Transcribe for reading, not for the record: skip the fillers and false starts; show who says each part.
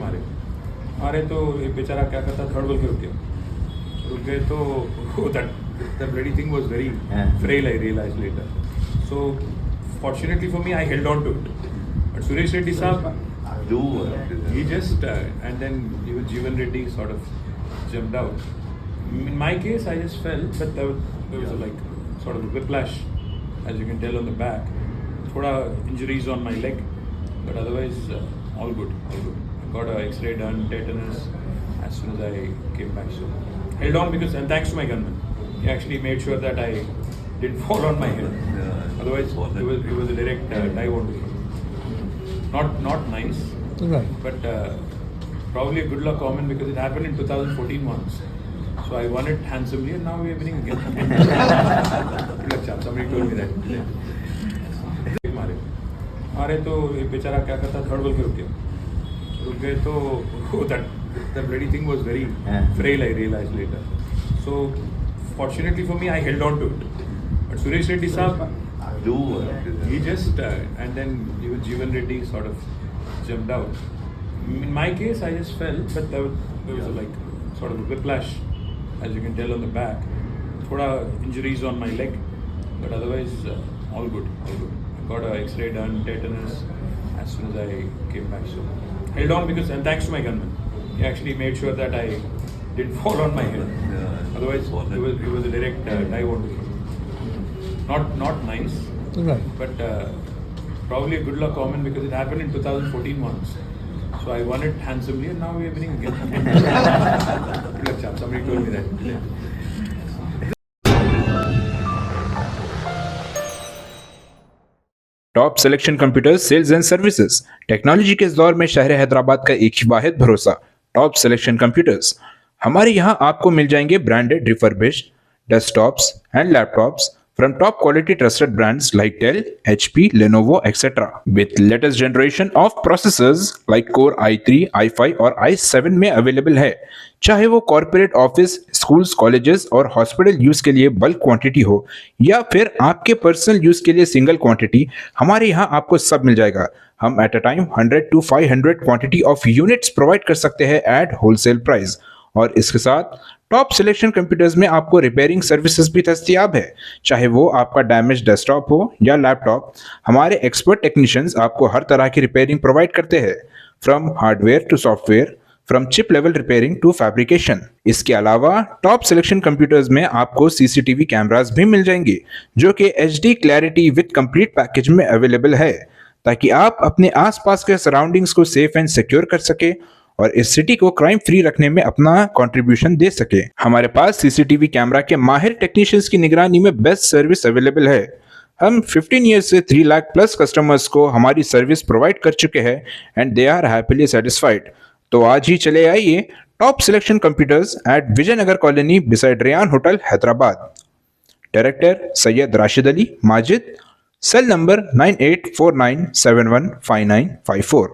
Speaker 1: मारे मारे तो एक बेचारा क्या करता, थर्ड बोल के रुक गए तो that bloody thing was very frail, I realized later. So fortunately for me, I held on to it. But Suresh Reddy saab, he just and then even Jeevan Reddy sort of jumped out. In my case, I just fell, but there was a, like sort of a whiplash, as you can tell on the back. Thoda injuries on my leg, but otherwise all good. I got an X-ray done, tetanus, as soon as I came back. So held on because, and thanks to my gunman, he actually made sure that I didn't fall on my head. Otherwise, it was a direct dive onto me. Not nice,
Speaker 2: Right.
Speaker 1: but probably a good luck comment because it happened in 2014 once. So I won it handsomely, and now we are winning again. Good luck, chap. Somebody told me that. मारे तो एक बेचारा क्या करता, third बोल के रुक गए तो that bloody thing was very frail, I realized later. So fortunately for me, I held on to it. But Suresh Reddy saab, he just and then even Jeevan Reddy sort of jumped out. In my case, I just fell, but there was a, like sort of a whiplash, as you can tell on the back. Thoda injuries on my leg, but otherwise all good. I got an X-ray done, tetanus, as soon as I came back. So held on because, and thanks to my gunman, he actually made sure that I didn't fall on my head. Otherwise, it was a direct dive onto me. Not nice,
Speaker 2: Right.
Speaker 1: but probably a good luck comment because it happened in 2014 once. So I won it handsomely, and now we are winning again. Good luck, chap. Somebody told me that.
Speaker 3: Top selection computers sales and services technology के इस दौर में शहर हैदराबाद का एक ही वाहिद भरोसा top selection computers. हमारे यहां आपको मिल जाएंगे branded refurbished desktops and laptops from top quality trusted brands like Dell, HP, Lenovo, etc. with latest generation of processors like Core i3, i5 और i7 में अवेलेबल है। चाहे वो कॉर्पोरेट ऑफिस, स्कूल्स, कॉलेजेस और हॉस्पिटल यूज के लिए bulk quantity हो या फिर आपके पर्सनल यूज के लिए सिंगल क्वांटिटी, हमारे यहाँ आपको सब मिल जाएगा। हम at a time 100 to 500 quantity of units provide कर सकते हैं एट होलसेल प्राइस। और इसके साथ टॉप सिलेक्शन कंप्यूटर्स में आपको रिपेयरिंग सर्विसेज भी दस्तियाब है। चाहे वो आपका डैमेज डेस्कटॉप हो या लैपटॉप, हमारे एक्सपर्ट टेक्नीशियंस आपको हर तरह की रिपेयरिंग प्रोवाइड करते हैं, from hardware to software, from chip level repairing to fabrication. इसके अलावा टॉप सिलेक्शन कंप्यूटर्स में आपको सीसीटीवी कैमरास भी मिल जाएंगे जो कि HD clarity with complete package में अवेलेबल है, ताकि आप अपने आसपास के सराउंडिंग्स को सेफ एंड सिक्योर कर सके और इस सिटी को क्राइम फ्री रखने में अपना कंट्रीब्यूशन दे सके। हमारे पास सीसीटीवी कैमरा के माहिर टेक्नीशियंस की निगरानी में बेस्ट सर्विस अवेलेबल है। हम 15 ईयर्स से 3 लाख प्लस कस्टमर्स को हमारी सर्विस प्रोवाइड कर चुके हैं and they are happily satisfied. तो आज ही चले आइए top selection computers at Vijayanagar colony beside Ryan hotel Hyderabad. Director Syed Rashid Ali Majid, cell number 9849715954।